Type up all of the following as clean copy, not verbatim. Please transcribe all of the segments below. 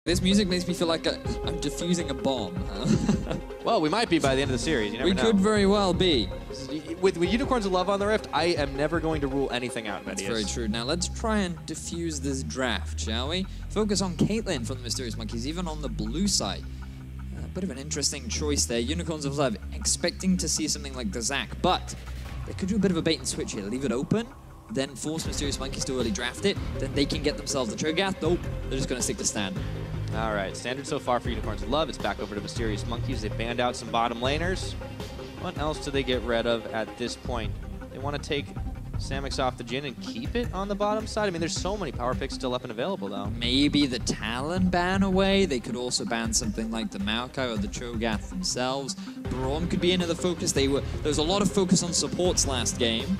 This music makes me feel like I'm defusing a bomb. Well, we might be by the end of the series. You never know. We could very well be. With Unicorns of Love on the Rift, I am never going to rule anything out. That's very true. Now let's try and defuse this draft, shall we? Focus on Caitlyn from the Mysterious Monkeys, even on the blue side. A bit of an interesting choice there. Unicorns of Love, expecting to see something like the Zac, but they could do a bit of a bait and switch here. Leave it open, then force Mysterious Monkeys to early draft it, then they can get themselves the Cho'Gath. Nope, they're just going to stick to standard. All right, standard so far for Unicorns of Love. It's back over to Mysterious Monkeys. They banned out some bottom laners. What else do they get rid of at this point? They want to take Samix off the Jhin and keep it on the bottom side? I mean, there's so many power picks still up and available, though. Maybe the Talon ban away. They could also ban something like the Maokai or the Cho'Gath themselves. Braum could be another focus. There was a lot of focus on supports last game.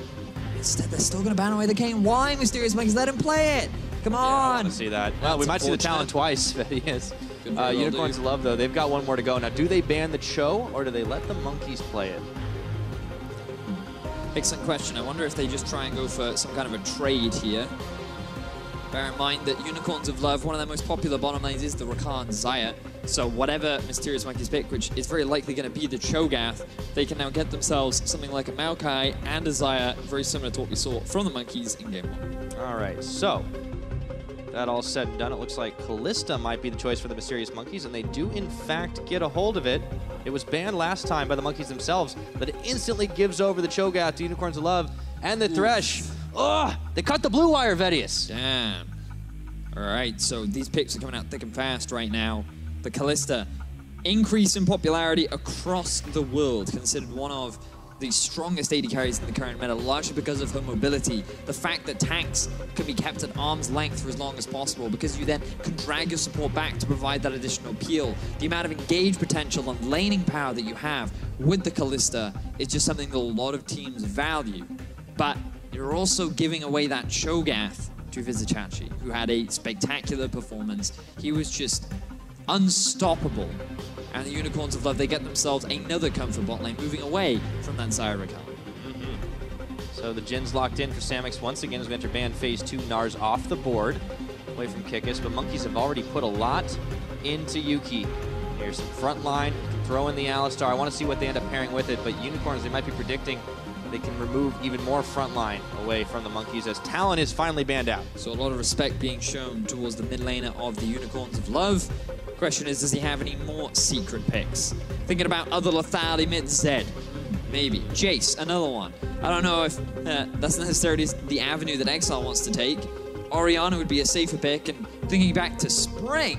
Instead, they're still going to ban away the Kayn. Why, Mysterious Monkeys? Let him play it! Come on! Yeah, I want to see that. Well, we might see the Talon twice, but yes. Unicorns of Love, though, they've got one more to go. Now, do they ban the Cho, or do they let the Monkeys play it? Excellent question. I wonder if they just try and go for some kind of a trade here. Bear in mind that Unicorns of Love, one of their most popular bottom lanes is the Rakan Xayah. So whatever Mysterious Monkeys pick, which is very likely going to be the Cho'Gath, they can now get themselves something like a Maokai and a Xayah, very similar to what we saw from the Monkeys in Game 1. All right, so that all said and done, it looks like Kalista might be the choice for the Mysterious Monkeys, and they do, in fact, get a hold of it. It was banned last time by the Monkeys themselves, but it instantly gives over the Cho'Gath to Unicorns of Love and the Thresh. Oh, they cut the blue wire, Vedius. Damn. All right, so these picks are coming out thick and fast right now. The Kalista, increase in popularity across the world, considered one of the strongest AD carries in the current meta, largely because of her mobility. The fact that tanks can be kept at arm's length for as long as possible, because you then can drag your support back to provide that additional peel. The amount of engage potential and laning power that you have with the Kalista is just something that a lot of teams value. But you're also giving away that Cho'Gath to Vizicachi, who had a spectacular performance. He was just unstoppable. And the Unicorns of Love, they get themselves another comfort bot lane, moving away from that Xayah Rakan. So the Jin's locked in for Samix once again as we enter ban phase 2. Nars off the board, away from Kikis, but Monkeys have already put a lot into Yuki. Here's some front line, throw in the Alistar. I want to see what they end up pairing with it, but Unicorns, they might be predicting they can remove even more front line away from the Monkeys as Talon is finally banned out. So a lot of respect being shown towards the mid laner of the Unicorns of Love. Question is, does he have any more secret picks? Thinking about other lethality mid Zed, maybe. Jace, another one. I don't know if that's necessarily the avenue that Exile wants to take. Orianna would be a safer pick, and thinking back to Spring,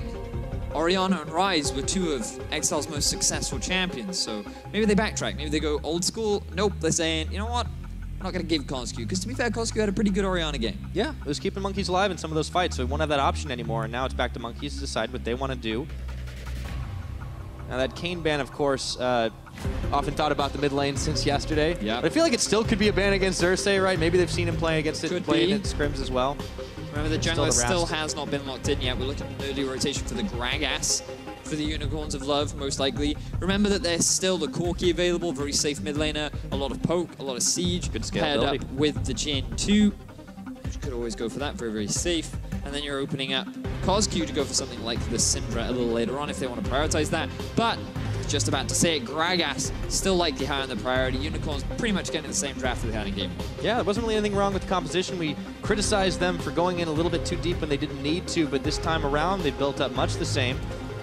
Orianna and Ryze were two of Exile's most successful champions, so maybe they backtrack, maybe they go old school. Nope, they're saying, you know what? I'm not going to give Kosku, because to be fair, Kosku had a pretty good Orianna game. Yeah, it was keeping Monkeys alive in some of those fights, so we won't have that option anymore, and now it's back to Monkeys to decide what they want to do. Now that Kayn ban, of course, often thought about the mid lane since yesterday. Yeah. But I feel like it still could be a ban against Xerxes, right? Maybe they've seen him play against it, play in scrims as well. Remember, the jungler still has not been locked in yet. We're looking at an early rotation for the Gragas, for the Unicorns of Love, most likely. Remember that there's still the Corki available, very safe mid laner, a lot of poke, a lot of siege, good paired up with the Jhin too, which could always go for that, very, very safe. And then you're opening up Kosku to go for something like the Syndra a little later on if they want to prioritize that. But, just about to say it, Gragas still likely higher on the priority. Unicorns pretty much getting the same draft that they had in Game 1. Yeah, there wasn't really anything wrong with the composition. We criticized them for going in a little bit too deep when they didn't need to, but this time around they built up much the same.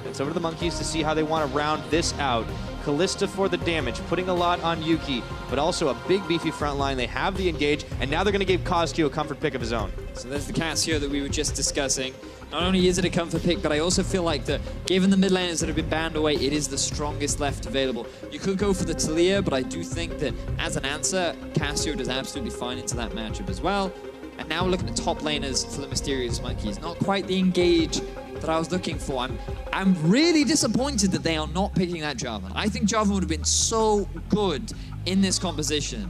It's over to the Monkeys to see how they want to round this out. Kalista for the damage, putting a lot on Yuki, but also a big beefy front line. They have the engage, and now they're going to give Kosku a comfort pick of his own. So there's the Cassio that we were just discussing. Not only is it a comfort pick, but I also feel like that given the mid laners that have been banned away, it is the strongest left available. You could go for the Talia, but I do think that as an answer, Cassio does absolutely fine into that matchup as well. And now we're looking at top laners for the Mysterious Monkeys. Not quite the engage that I was looking for. I'm really disappointed that they are not picking that Jarvan. I think Jarvan would have been so good in this composition.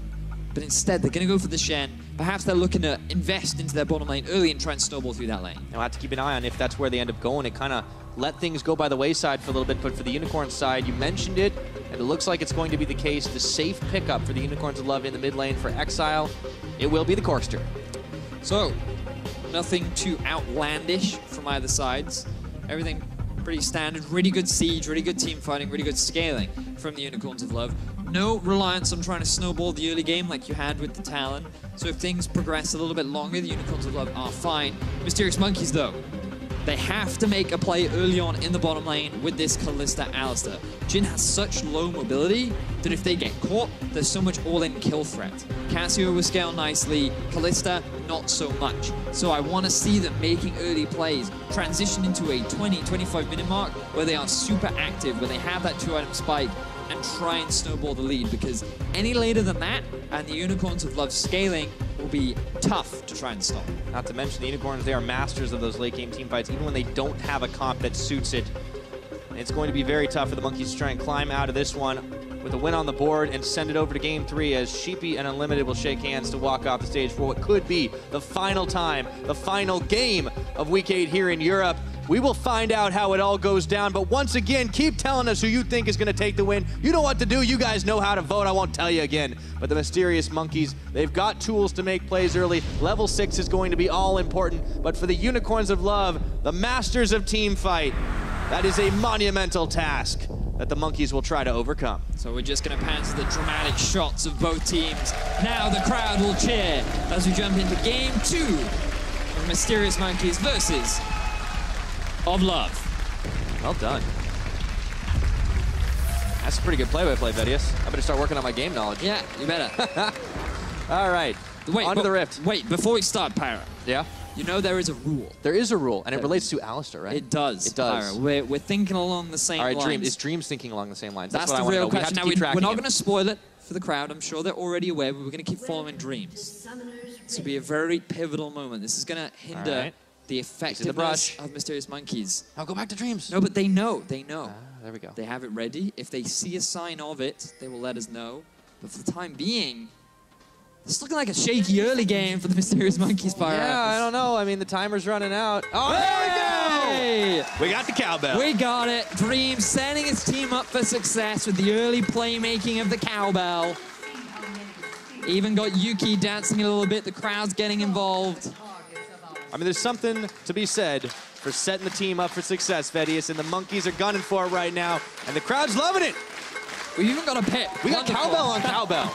But instead, they're going to go for the Shen. Perhaps they're looking to invest into their bottom lane early and try and snowball through that lane. I'll have to keep an eye on if that's where they end up going. It kind of let things go by the wayside for a little bit, but for the Unicorn side, you mentioned it, and it looks like it's going to be the case. The safe pickup for the Unicorns of Love in the mid lane for Exile, it will be the Corkster. So, nothing too outlandish from either sides. Everything Pretty standard, really good siege, really good team fighting, really good scaling from the Unicorns of Love. No reliance on trying to snowball the early game like you had with the Talon. So if things progress a little bit longer, the Unicorns of Love are fine. Mysterious Monkeys, though, they have to make a play early on in the bottom lane with this Kalista Alistar. Jhin has such low mobility that if they get caught, there's so much all-in kill threat. Cassio will scale nicely, Kalista not so much. So I want to see them making early plays, transition into a 20-25 minute mark where they are super active, where they have that 2-item spike, and try and snowball the lead, because any later than that, and the Unicorns of Love scaling will be tough to try and stop. Not to mention the Unicorns, they are masters of those late game team fights, even when they don't have a comp that suits it. It's going to be very tough for the Monkeys to try and climb out of this one with a win on the board and send it over to Game 3 as Sheepy and Unlimited will shake hands to walk off the stage for what could be the final time, the final game of Week 8 here in Europe. We will find out how it all goes down, but once again, keep telling us who you think is going to take the win. You know what to do. You guys know how to vote. I won't tell you again. But the Mysterious Monkeys, they've got tools to make plays early. Level 6 is going to be all important, but for the Unicorns of Love, the masters of team fight, that is a monumental task that the Monkeys will try to overcome. So we're just going to pan to the dramatic shots of both teams. Now the crowd will cheer as we jump into Game 2 of Mysterious Monkeys versus of Love. Well done. That's a pretty good play-by-play, Vedius. I better start working on my game knowledge. Yeah, you better. All right, on to the Rift. Wait, before we start, Pyra. Yeah? You know there is a rule. There is a rule, and it relates to Alistar, right? It does. It does. Pyra. We're thinking along the same lines. All right, is Dreams thinking along the same lines? That's what the I real want to know. question. We have to keep tracking we're not him. going to spoil it for the crowd. I'm sure they're already aware, but we're going to keep following Dreams. This will be a very pivotal moment. This is going to hinder the effectiveness of Mysterious Monkeys. I'll go back to Dreams. No, but they know. They know. There we go. They have it ready. If they see a sign of it, they will let us know. But for the time being, it's looking like a shaky early game for the Mysterious Monkeys, Pyra. Yeah, I don't know. I mean, the timer's running out. Oh, there we go! We got the cowbell. We got it. Dreams setting his team up for success with the early playmaking of the cowbell. Even got Yuki dancing a little bit. The crowd's getting involved. I mean, there's something to be said for setting the team up for success, Vedius, and the Monkeys are gunning for it right now, and the crowd's loving it. We even got a pit. We got cowbell on cowbell.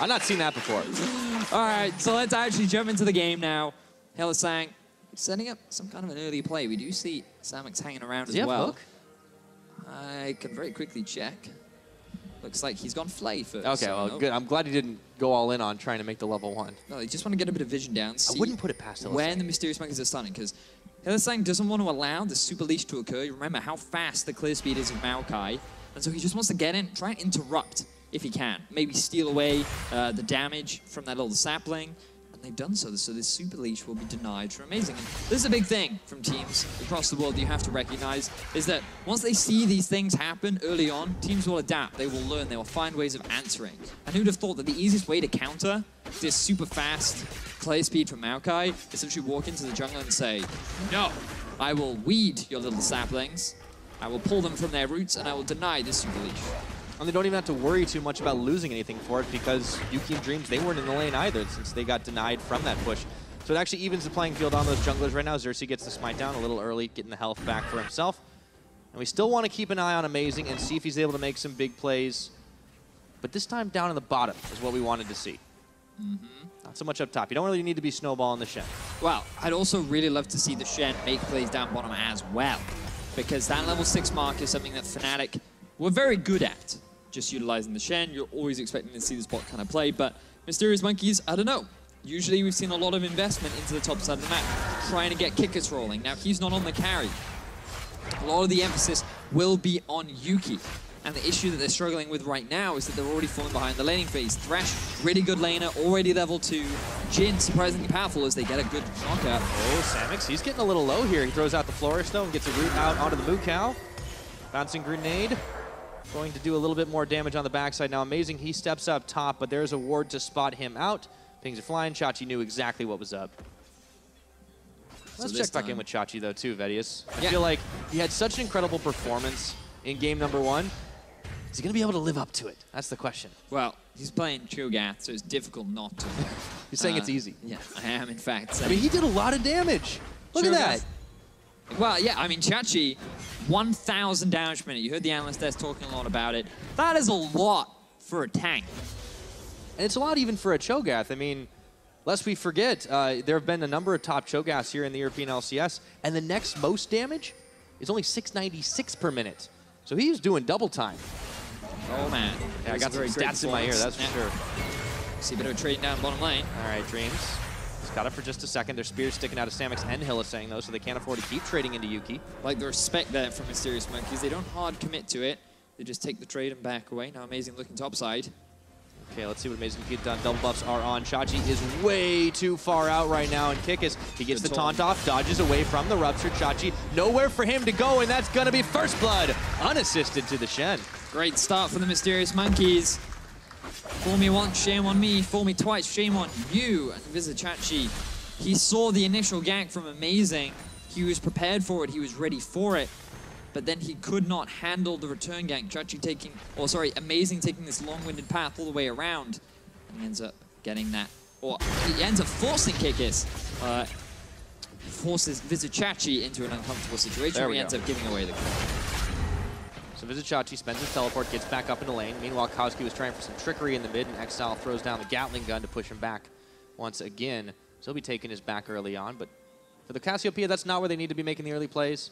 I've not seen that before. All right, so let's actually jump into the game now. Hylissang setting up some kind of an early play. We do see Samix hanging around as well. Hook? I can very quickly check. Looks like he's gone Flay first. Okay, so well, no. good. I'm glad he didn't go all in on trying to make the level 1. No, they just want to get a bit of vision down. I wouldn't put it past Hylissang. When the Mysterious Monkeys are stunning, because Hylissang doesn't want to allow the super leash to occur. You remember how fast the clear speed is of Maokai, and so he just wants to get in, try and interrupt if he can. Maybe steal away the damage from that little sapling, and they've done so. So this super leash will be denied for amazing. And this is a big thing from teams across the world that you have to recognize, is that once they see these things happen early on, teams will adapt, they will learn, they will find ways of answering. And who'd have thought that the easiest way to counter this super fast play speed from Maokai is simply walk into the jungle and say, no, I will weed your little saplings, I will pull them from their roots, and I will deny this super leash. And they don't even have to worry too much about losing anything for it, because Yuki and Dreams, they weren't in the lane either since they got denied from that push. So it actually evens the playing field on those junglers right now. Xerxes gets the smite down a little early, getting the health back for himself. And we still want to keep an eye on Amazing and see if he's able to make some big plays. But this time down in the bottom is what we wanted to see. Not so much up top. You don't really need to be snowballing the Shen. Well, I'd also really love to see the Shen make plays down bottom as well, because that level 6 mark is something that Fnatic were very good at. Just utilizing the Shen, you're always expecting to see this bot kind of play, but Mysterious Monkeys, I don't know. Usually we've seen a lot of investment into the top side of the map, trying to get Kickers rolling. Now, he's not on the carry. A lot of the emphasis will be on Yuki. And the issue that they're struggling with right now is that they're already falling behind the laning phase. Thresh, really good laner, already level 2. Jhin, surprisingly powerful as they get a good knockout. Oh, Samix, he's getting a little low here. He throws out the Flourish, though, and gets a root out onto the Moo Cow. Bouncing grenade. Going to do a little bit more damage on the backside. Now, Amazing, he steps up top, but there's a ward to spot him out. Pings are flying. Chachi knew exactly what was up. Let's check back in with Chachi, though, too, Vedius. I feel like he had such an incredible performance in game number 1. Is he going to be able to live up to it? That's the question. Well, he's playing Cho'Gath, so it's difficult not to. You're saying it's easy? Yeah, I am, in fact. I mean, he did a lot of damage. Look at that. Well, yeah, I mean, Chachi, 1,000 damage per minute. You heard the analyst desk talking a lot about it. That is a lot for a tank. And it's a lot even for a Cho'Gath. I mean, lest we forget, there have been a number of top Cho'Gaths here in the European LCS, and the next most damage is only 696 per minute. So he's doing double time. Oh, man. Yeah, I got some stats in my ear, that's for sure. See a bit of a trade down bottom lane. All right, Dreams. He's got it for just a second. Their spears sticking out of Samix and Hylissang, though, so they can't afford to keep trading into Yuki. Like the respect there from Mysterious Monkeys. They don't hard commit to it. They just take the trade and back away. Now Amazing looking topside. Okay, let's see what Amazing can get done. Double buffs are on. Chachi is way too far out right now, and Kikis, he gets the taunt off, dodges away from the Rupture. Chachi, nowhere for him to go, and that's going to be first blood, unassisted to the Shen. Great start for the Mysterious Monkeys. Fool me once, shame on me. Fool me twice, shame on you. And Vizichachi, he saw the initial gank from Amazing. He was prepared for it. He was ready for it. But then he could not handle the return gank. Chachi taking, or sorry, Amazing taking this long-winded path all the way around. And he ends up getting that, or he ends up forcing Kikis. Forces Vizichachi into an uncomfortable situation where he ends up giving away the kill. So Vizichachi spends his teleport, gets back up into lane. Meanwhile, Kozki was trying for some trickery in the mid, and Exile throws down the Gatling gun to push him back once again. So he'll be taking his back early on, but for the Cassiopeia, that's not where they need to be making the early plays.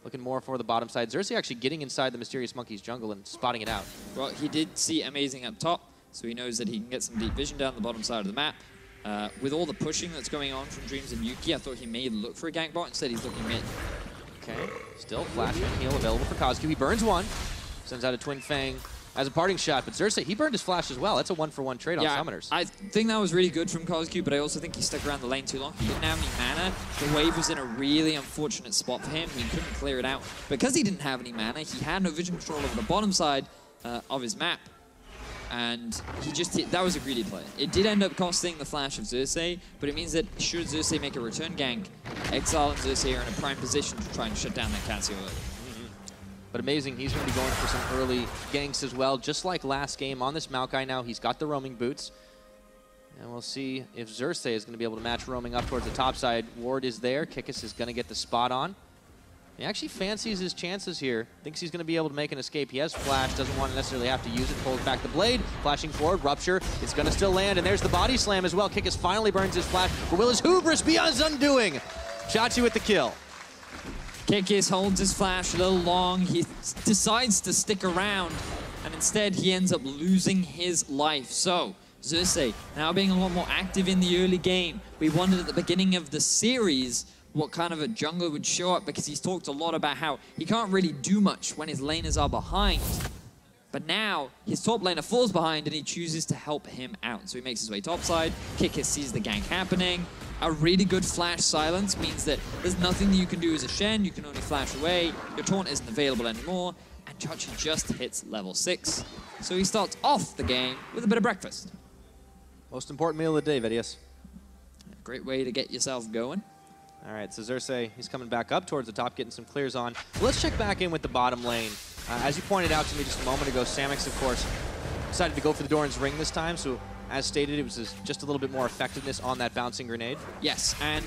Looking more for the bottom side. Xerxes actually getting inside the Mysterious Monkey's jungle and spotting it out. Well, he did see Amazing up top, so he knows that he can get some deep vision down the bottom side of the map. With all the pushing that's going on from Dreams and Yuki, I thought he may look for a gank bot. Instead, he's looking mid. Okay, still flash and heal available for Kozki. He burns one, sends out a Twin Fang as a parting shot, but Xerxes, he burned his flash as well. That's a 1-for-1 trade on summoners. I think that was really good from Kozki, but I also think he stuck around the lane too long. He didn't have any mana. The wave was in a really unfortunate spot for him. He couldn't clear it out. Because he didn't have any mana, he had no vision control over the bottom side of his map. And he just that was a greedy play. It did end up costing the flash of Xerxes, but it means that should Xerxes make a return gank, Exile and Xerxes are in a prime position to try and shut down that Cassio early. But Amazing, he's going to be going for some early ganks as well, just like last game on this Maokai now. He's got the roaming boots. And we'll see if Xerxes is going to be able to match roaming up towards the top side. Ward is there. Kikis is going to get the spot on. He actually fancies his chances here. Thinks he's going to be able to make an escape. He has flash, doesn't want to necessarily have to use it. Pulls back the blade, flashing forward, Rupture. It's going to still land, and there's the body slam as well. Kikis finally burns his flash, but will his hubris be his undoing? Chachi with the kill. Kikis holds his flash a little long. He decides to stick around, and instead he ends up losing his life. So, Xerxes now being a lot more active in the early game. We wondered at the beginning of the series what kind of a jungler would show up, because he's talked a lot about how he can't really do much when his laners are behind. But now, his top laner falls behind and he chooses to help him out. So he makes his way topside, Kikis sees the gank happening. A really good flash silence means that there's nothing that you can do as a Shen, you can only flash away, your taunt isn't available anymore, and Chachi just hits level 6. So he starts off the game with a bit of breakfast. Most important meal of the day, Vedius. Great way to get yourself going. All right, so Xerxes, he's coming back up towards the top, getting some clears on. Let's check back in with the bottom lane. As you pointed out to me just a moment ago, Samix, of course, decided to go for the Doran's Ring this time, so as stated, it was just a little bit more effectiveness on that bouncing grenade. Yes, and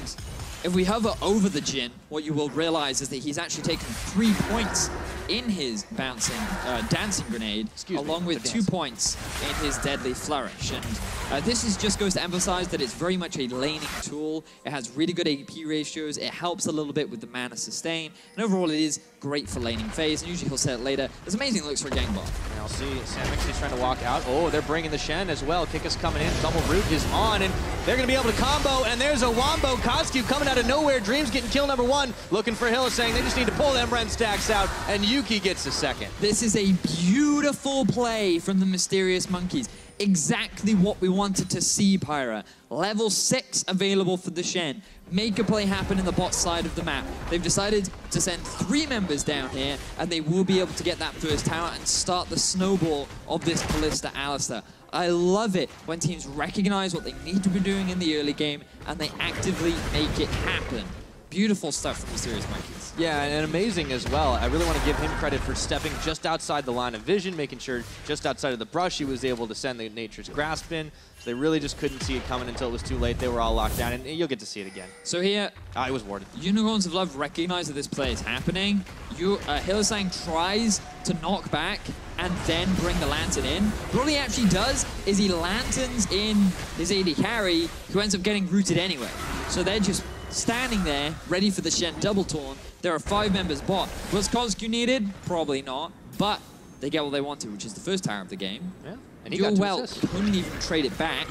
if we hover over the Jhin, what you will realize is that he's actually taken 3 points in his dancing grenade, along with 2 points in his deadly flourish. And this just goes to emphasize that it's very much a laning tool. It has really good AP ratios. It helps a little bit with the mana sustain. And overall, it is great for laning phase. And usually he'll set it later. It's amazing looks for a gangbot. Now see, Samix is trying to walk out. Oh, they're bringing the Shen as well. Kikis coming in. Double root is on, and they're going to be able to combo. And there's a Wombo. Kozki coming out of nowhere. Dreams getting kill number 1. Looking for Hylissang. They just need to pull them Ren stacks out. And Yuki gets a second. This is a beautiful play from the Mysterious Monkeys. Exactly what we wanted to see, Pyra. Level 6 available for the Shen. Make a play happen in the bot side of the map. They've decided to send 3 members down here, and they will be able to get that first tower and start the snowball of this Kalista Alistar. I love it when teams recognize what they need to be doing in the early game, and they actively make it happen. Beautiful stuff from Mysterious Monkeys. Yeah, and amazing as well. I really want to give him credit for stepping just outside the line of vision, making sure just outside of the brush he was able to send the Nature's Grasp in. So they really just couldn't see it coming until it was too late. They were all locked down, and you'll get to see it again. So here, it was warded. Unicorns of Love recognize that this play is happening. Hylissang tries to knock back and then bring the Lantern in. But all he actually does is he Lanterns in his AD carry, who ends up getting rooted anyway. So they're just standing there, ready for the Shen double taunt. There are 5 members bot. Was Cosq needed? Probably not. But they get what they wanted, which is the first tower of the game. Yeah. And he got to well assist. couldn't even trade it back.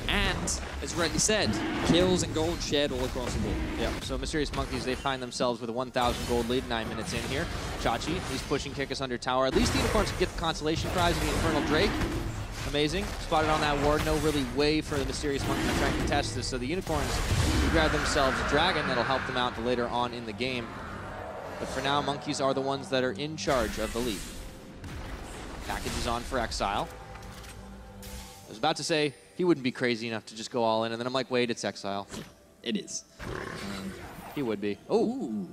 And, as rightly said, kills and gold shared all across the board. Yeah, so Mysterious Monkeys, they find themselves with a 1,000 gold lead 9 minutes in here. Chachi, he's pushing Kikis under tower. At least the Unicorns can get the consolation prize of the Infernal Drake. Amazing. Spotted on that ward. No really way for the Mysterious Monkeys to try and contest this. So the Unicorns grab themselves a dragon that'll help them out later on in the game. But for now, Monkeys are the ones that are in charge of the lead. Package is on for Exile. I was about to say he wouldn't be crazy enough to just go all in, and then I'm like, wait, it's Exile. It is. He would be. Oh.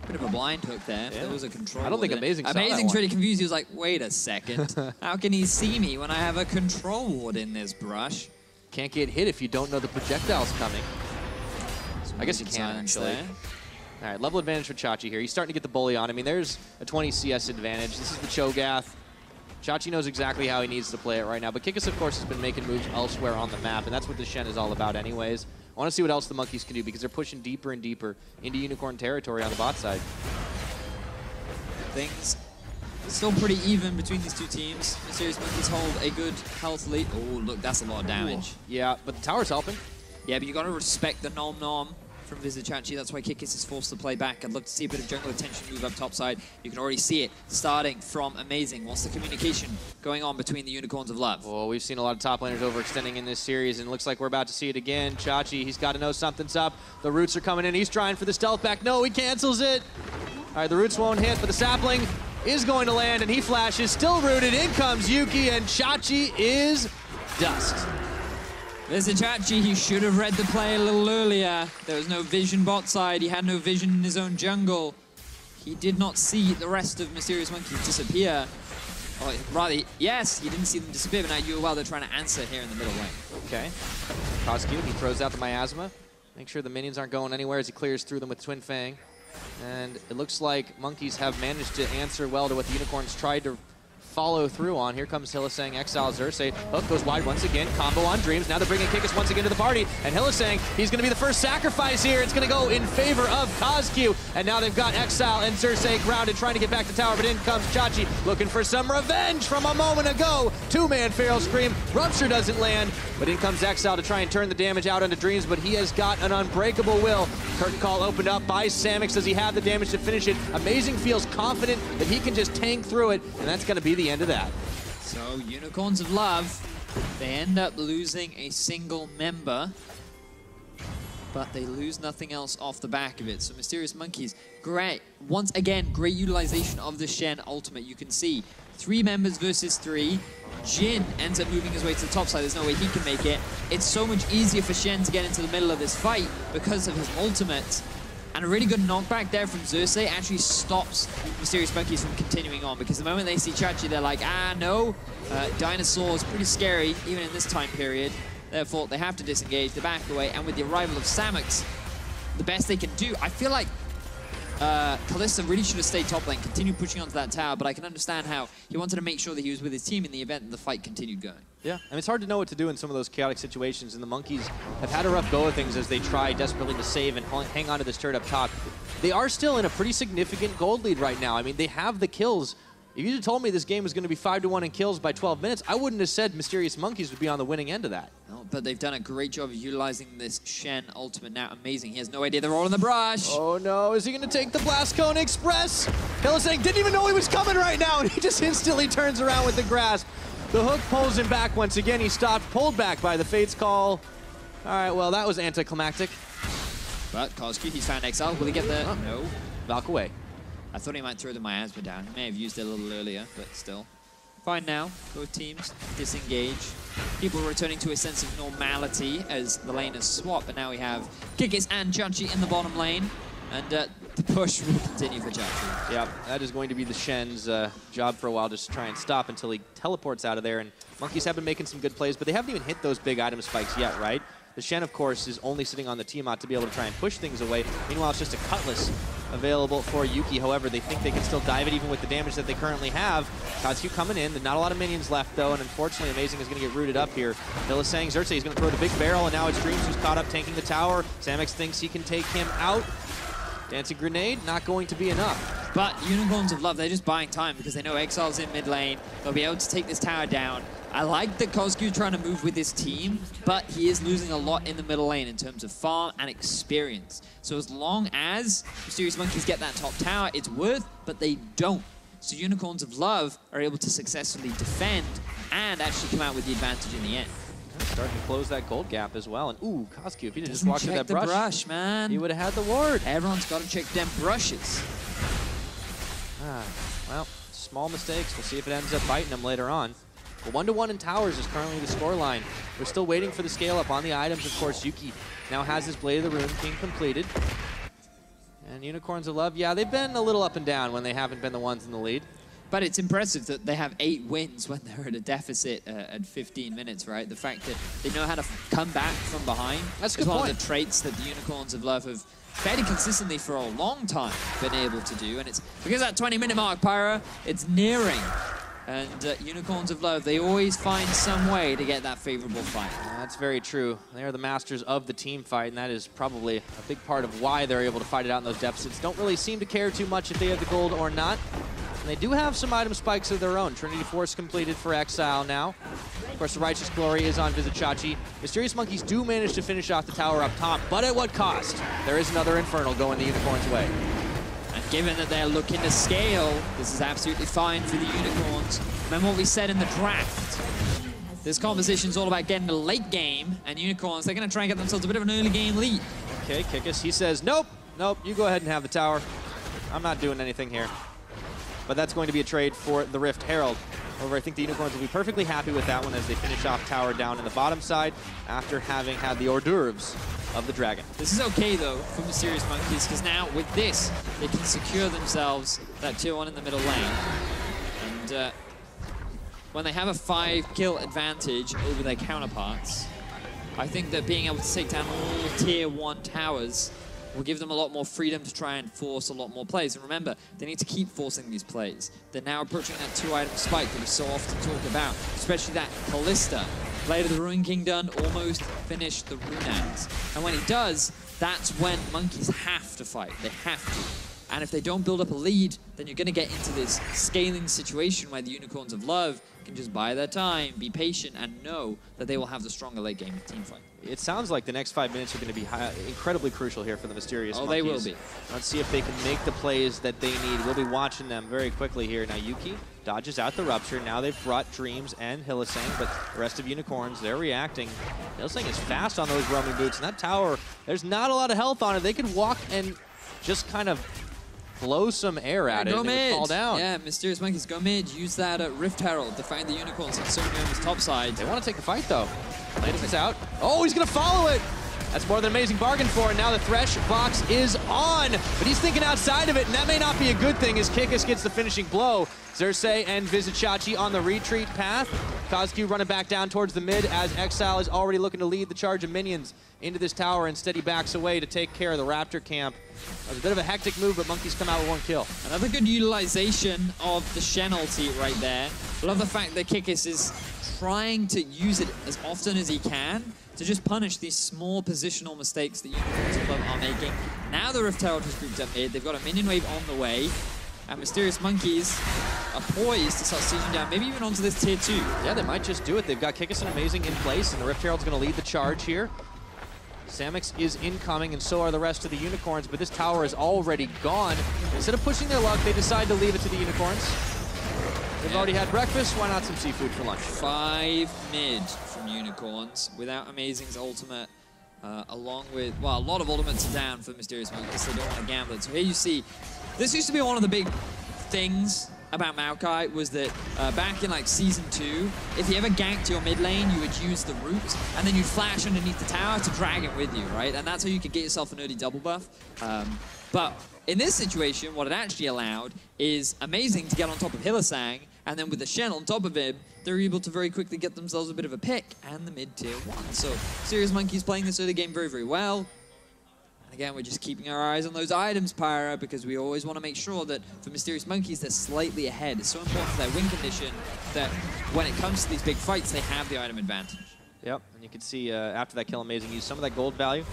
Bit of a blind hook there. Yeah. There was a control. I don't think Amazing saw that Amazing's one. really confused. He was like, wait a second. How can he see me when I have a control ward in this brush? Can't get hit if you don't know the projectile's coming. I guess you can, actually. There. All right, level advantage for Chachi here. He's starting to get the bully on. I mean, there's a 20 CS advantage. This is the Cho'Gath. Chachi knows exactly how he needs to play it right now, but Kikis, of course, has been making moves elsewhere on the map, and that's what the Shen is all about anyways. I want to see what else the Monkeys can do, because they're pushing deeper and deeper into Unicorn territory on the bot side. Things still pretty even between these two teams. Mysterious Monkeys hold a good health lead. Oh, look, that's a lot of damage. Ooh. Yeah, but the tower's helping. Yeah, but you got to respect the nom-nom from Visit Chachi. That's why Kikis is forced to play back. I'd love to see a bit of jungle attention move up top side. You can already see it starting from Amazing. What's the communication going on between the Unicorns of Love? Well, we've seen a lot of top laners overextending in this series, and it looks like we're about to see it again. Chachi, he's got to know something's up. The roots are coming in. He's trying for the stealth back. No, he cancels it. All right, the roots won't hit, but the sapling is going to land, and he flashes. Still rooted. In comes Yuki, and Chachi is dust. Visit Chachi, he should have read the play a little earlier. There was no vision bot side. He had no vision in his own jungle. He did not see the rest of Mysterious Monkeys disappear. Or rather, yes, he didn't see them disappear, but now UOL, they're trying to answer here in the middle lane. Okay. Cosq, he throws out the Miasma. Make sure the minions aren't going anywhere as he clears through them with Twin Fang. And it looks like Monkeys have managed to answer well to what the Unicorns tried to follow through on. Here comes Hylissang, Exile Xerxes. Hook goes wide once again. Combo on Dreams. Now they're bringing Kikis once again to the party. And Hylissang, he's going to be the first sacrifice here. It's going to go in favor of Cosq. And now they've got Exile and Xerxes grounded, trying to get back to tower. But in comes Chachi, looking for some revenge from a moment ago. 2-man Feral Scream. Rupture doesn't land. But in comes Exile to try and turn the damage out onto Dreams. But he has got an unbreakable will. Curtain Call opened up by Samix. Does he have the damage to finish it? Amazing feels confident that he can just tank through it. And that's going to be the end of that. So, Unicorns of Love, they end up losing a single member, but they lose nothing else off the back of it. So, Mysterious Monkeys, great. Once again, great utilization of the Shen ultimate. You can see 3 members versus 3. Jin ends up moving his way to the top side. There's no way he can make it. It's so much easier for Shen to get into the middle of this fight because of his ultimate. And a really good knockback there from Xerxes actually stops Mysterious Monkeys from continuing on, because the moment they see Chachi, they're like, no. Dinosaur's pretty scary, even in this time period. Therefore, they have to disengage, they back away, and with the arrival of Samix, the best they can do, I feel like Kalista really should have stayed top lane, continued pushing onto that tower, but I can understand how he wanted to make sure that he was with his team in the event that the fight continued going. Yeah, I mean, it's hard to know what to do in some of those chaotic situations, and the Monkeys have had a rough go of things as they try desperately to save and hang on to this turret up top. They are still in a pretty significant gold lead right now. I mean, they have the kills. If you had told me this game was going to be 5-1 in kills by 12 minutes, I wouldn't have said Mysterious Monkeys would be on the winning end of that. No, but they've done a great job of utilizing this Shen ultimate now. Amazing. He has no idea they're all in the brush. Oh no, is he going to take the Blast Cone Express? Hylissang didn't even know he was coming right now, and he just instantly turns around with the grasp. The hook pulls him back once again. He stopped, pulled back by the Fate's Call. All right, well, that was anticlimactic. But Cosq, he's found Exile. Will he get the... No. Valk away. I thought he might throw the Miasma down. He may have used it a little earlier, but still. Fine now. Both teams disengage. People returning to a sense of normality as the laners swap, but now we have Kikis and Chachi in the bottom lane. And the push will continue for Chachi. Yeah, that is going to be the Shen's job for a while, just to try and stop until he teleports out of there. And Monkeys have been making some good plays, but they haven't even hit those big item spikes yet, right? The Shen, of course, is only sitting on the Tiamat to be able to try and push things away. Meanwhile, it's just a Cutlass available for Yuki. However, they think they can still dive it even with the damage that they currently have. Kazu coming in. Not a lot of minions left, though, and unfortunately, Amazing is going to get rooted up here. Bill is saying Xerxes is going to throw the big barrel, and now it's Dreams who's caught up tanking the tower. Samix thinks he can take him out. Dancing Grenade, not going to be enough. But Unicorns of Love, they're just buying time because they know Exile's in mid lane. They'll be able to take this tower down. I like that Kozgu trying to move with his team, but he is losing a lot in the middle lane in terms of farm and experience. So as long as Mysterious Monkeys get that top tower, it's worth, but they don't. So Unicorns of Love are able to successfully defend and actually come out with the advantage in the end. Starting to close that gold gap as well. And ooh, Kozgu, if he didn't just walk through that brush, man. He would have had the ward. Everyone's got to check them brushes. Well, small mistakes. We'll see if it ends up biting them later on. But 1-1 in towers is currently the scoreline. We're still waiting for the scale up on the items. Of course, Yuki now has his Blade of the Rune King completed. And Unicorns of Love, yeah, they've been a little up and down when they haven't been the ones in the lead. But it's impressive that they have 8 wins when they're at a deficit at 15 minutes, right? The fact that they know how to come back from behind. That's a good point. One of the traits that the Unicorns of Love have fairly consistently for a long time been able to do. And it's because that 20-minute mark, Pyra, it's nearing. And Unicorns of Love, they always find some way to get that favorable fight. That's very true. They are the masters of the team fight, and that is probably a big part of why they're able to fight it out in those deficits. Don't really seem to care too much if they have the gold or not. And they do have some item spikes of their own. Trinity Force completed for Exile now. Of course, the Righteous Glory is on Visit Chachi. Mysterious Monkeys do manage to finish off the tower up top, but at what cost? There is another Infernal going the Unicorns' way. And given that they're looking to scale, this is absolutely fine for the Unicorns. Remember what we said in the draft. This conversation's all about getting the late game, and Unicorns, they're going to try and get themselves a bit of an early game lead. Okay, Kikis, he says, nope, you go ahead and have the tower. I'm not doing anything here. But that's going to be a trade for the Rift Herald. However, I think the Unicorns will be perfectly happy with that one as they finish off tower down in the bottom side after having had the hors d'oeuvres of the Dragon. This is okay, though, for Mysterious Monkeys, because now with this, they can secure themselves that tier 1 in the middle lane. And when they have a 5-kill advantage over their counterparts, I think that being able to take down all tier 1 towers will give them a lot more freedom to try and force a lot more plays. And remember, they need to keep forcing these plays. They're now approaching that 2-item spike that we so often talk about, especially that Callista. Blade of the Ruin King done, almost finished the Runags. And when he does, that's when Monkeys have to fight. They have to. And if they don't build up a lead, then you're going to get into this scaling situation where the Unicorns of Love can just buy their time, be patient, and know that they will have the stronger late game team fight. It sounds like the next 5 minutes are going to be incredibly crucial here for the Mysterious Monkeys. They will be. Let's see if they can make the plays that they need. We'll be watching them very quickly here. Now, Yuki dodges out the Rupture. Now they've brought Dreams and Hylissang, but the rest of Unicorns, they're reacting. Hylissang is fast on those roaming boots, and that tower, there's not a lot of health on it. They could walk and just kind of blow some air at it and it would fall down. Yeah, Mysterious Monkeys, go mid. Use that Rift Herald to find the Unicorns and Sony on his top side. They want to take the fight, though. Landis is out. Oh, he's going to follow it. That's more than an amazing bargain for it. Now the Thresh box is on, but he's thinking outside of it, and that may not be a good thing as Kikis gets the finishing blow. Xerxes and Visit Chachi on the retreat path. Kozgu running back down towards the mid as Exile is already looking to lead the charge of minions into this tower. Instead, he backs away to take care of the Raptor camp. That was a bit of a hectic move, but Monkeys come out with 1 kill. Another good utilization of the Shen ulti right there. Love the fact that Kikis is trying to use it as often as he can to just punish these small positional mistakes that Unicorns of Love are making. Now the Rift Herald has grouped up mid. They've got a minion wave on the way. And Mysterious Monkeys are poised to start sieging down, maybe even onto this tier 2. Yeah, they might just do it. They've got Kikis and Amazing in place, and the Rift Herald's going to lead the charge here. Samix is incoming, and so are the rest of the Unicorns, but this tower is already gone. Instead of pushing their luck, they decide to leave it to the Unicorns. They've already had breakfast, why not some seafood for lunch? 5 mid from Unicorns without Amazing's ultimate, along with, well, a lot of ultimates are down for Mysterious Monkeys because they don't want to gamble it. So here you see, this used to be one of the big things about Maokai was that back in like Season 2, if you ever ganked your mid lane, you would use the root, and then you'd flash underneath the tower to drag it with you, right? And that's how you could get yourself an early double buff. But in this situation, what it actually allowed is Amazing to get on top of Hylissang, and then with the Shen on top of him, they're able to very quickly get themselves a bit of a pick and the mid-tier 1. So Mysterious Monkey's playing this early game very, very well. And again, we're just keeping our eyes on those items, Pyra, because we always want to make sure that for Mysterious Monkeys, they're slightly ahead. It's so important for their win condition that when it comes to these big fights, they have the item advantage. Yep, and you can see after that kill, Amazing used some of that gold value,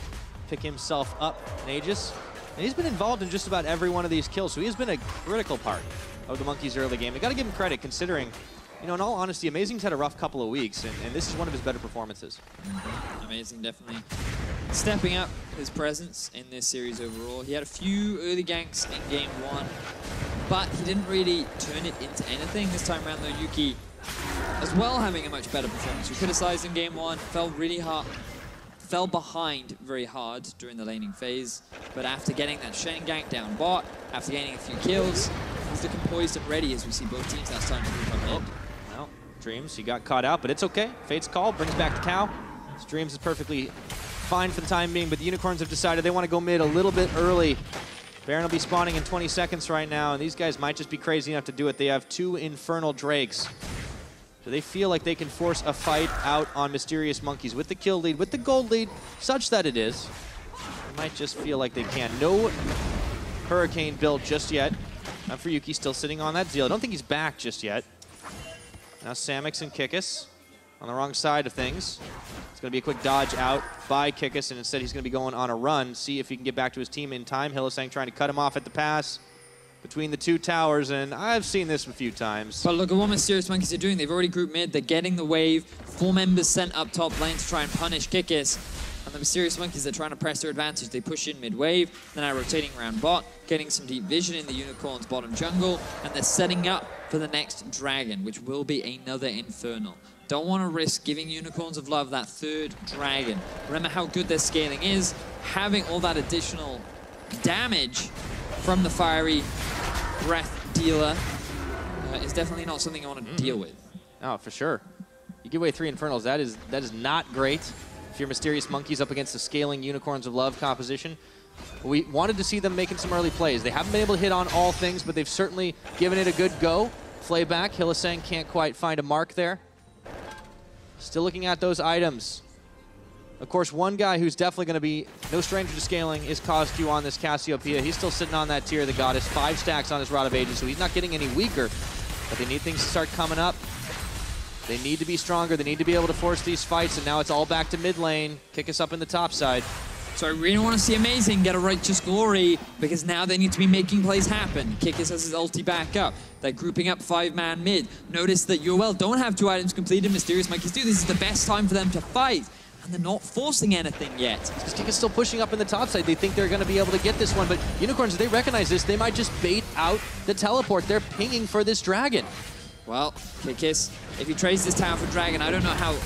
pick himself up in Aegis. And he's been involved in just about every one of these kills, so he has been a critical part of the Monkeys' early game. You got to give him credit, considering, you know, in all honesty, Amazing's had a rough couple of weeks, and this is one of his better performances. Amazing, definitely stepping up his presence in this series overall. He had a few early ganks in Game 1, but he didn't really turn it into anything. This time around, though, Yuki as well having a much better performance. We criticized in Game 1, fell behind very hard during the laning phase, but after getting that Shen gank down bot, after gaining a few kills, he's looking poised and ready as we see both teams now starting to move up mid. Well, Dreams, he got caught out, but it's okay. Fate's call, brings back the cow. Dreams is perfectly fine for the time being, but the Unicorns have decided they want to go mid a little bit early. Baron will be spawning in 20 seconds right now, and these guys might just be crazy enough to do it. They have 2 Infernal Drakes. Do they feel like they can force a fight out on Mysterious Monkeys with the kill lead, with the gold lead, such that it is? They might just feel like they can. No Hurricane build just yet. Not for Yuki, still sitting on that Zeal. I don't think he's back just yet. Now Samix and Kikis on the wrong side of things. It's going to be a quick dodge out by Kikis, and instead he's going to be going on a run, see if he can get back to his team in time. Hylissang trying to cut him off at the pass between the 2 towers, and I've seen this a few times. But look at what Mysterious Monkeys are doing. They've already grouped mid. They're getting the wave. 4 members sent up top lane to try and punish Kikis. And the Mysterious Monkeys are trying to press their advantage. They push in mid-wave. They're now rotating around bot, getting some deep vision in the Unicorn's bottom jungle, and they're setting up for the next dragon, which will be another Infernal. Don't want to risk giving Unicorns of Love that 3rd dragon. Remember how good their scaling is. Having all that additional damage from the fiery breath dealer is definitely not something I want to deal with. Oh, for sure. You give away 3 Infernals, that is not great if you're Mysterious Monkeys up against the scaling Unicorns of Love composition. We wanted to see them making some early plays. They haven't been able to hit on all things, but they've certainly given it a good go. Flayback, Hylissang can't quite find a mark there. Still looking at those items. Of course, one guy who's definitely going to be no stranger to scaling is KOZQ on this Cassiopeia. He's still sitting on that tier of the Goddess, 5 stacks on his Rod of Ages, so he's not getting any weaker. But they need things to start coming up. They need to be stronger. They need to be able to force these fights, and now it's all back to mid lane. Kick us up in the top side. So I really want to see Amazing get a Righteous Glory, because now they need to be making plays happen. Kikis has his ulti back up. They're grouping up 5-man mid. Notice that UOL don't have 2 items completed. Mysterious Monkeys do. This is the best time for them to fight. And they're not forcing anything yet. Because Kikis still pushing up in the top side. They think they're going to be able to get this one, but Unicorns, if they recognize this, they might just bait out the teleport. They're pinging for this dragon. Well, Kikis, if he trades this tower for dragon, I don't know how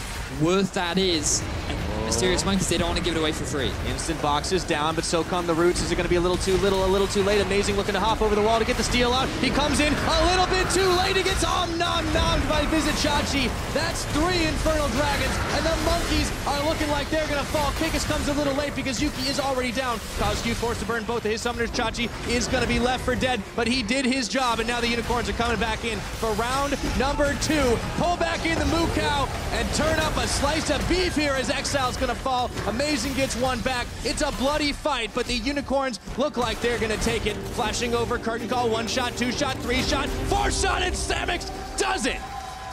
worth that is. And Mysterious Monkeys, they don't want to give it away for free. Instant boxes down, but so come the roots. Is it going to be a little too little, a little too late? Amazing looking to hop over the wall to get the steal out. He comes in a little bit too late. He gets nom-nommed by Vizichachi. That's 3 Infernal Dragons, and the Monkeys are looking like they're going to fall. Kikis comes a little late because Yuki is already down. KOZQ forced to burn both of his summoners. Chachi is going to be left for dead, but he did his job, and now the Unicorns are coming back in for round number 2. Pull back in the Moo Cow and turn up a slice of beef here as Exile's going to fall. Amazing gets 1 back. It's a bloody fight, but the Unicorns look like they're going to take it. Flashing over, curtain call, 1 shot, 2 shot, 3 shot, 4 shot, and Samix does it!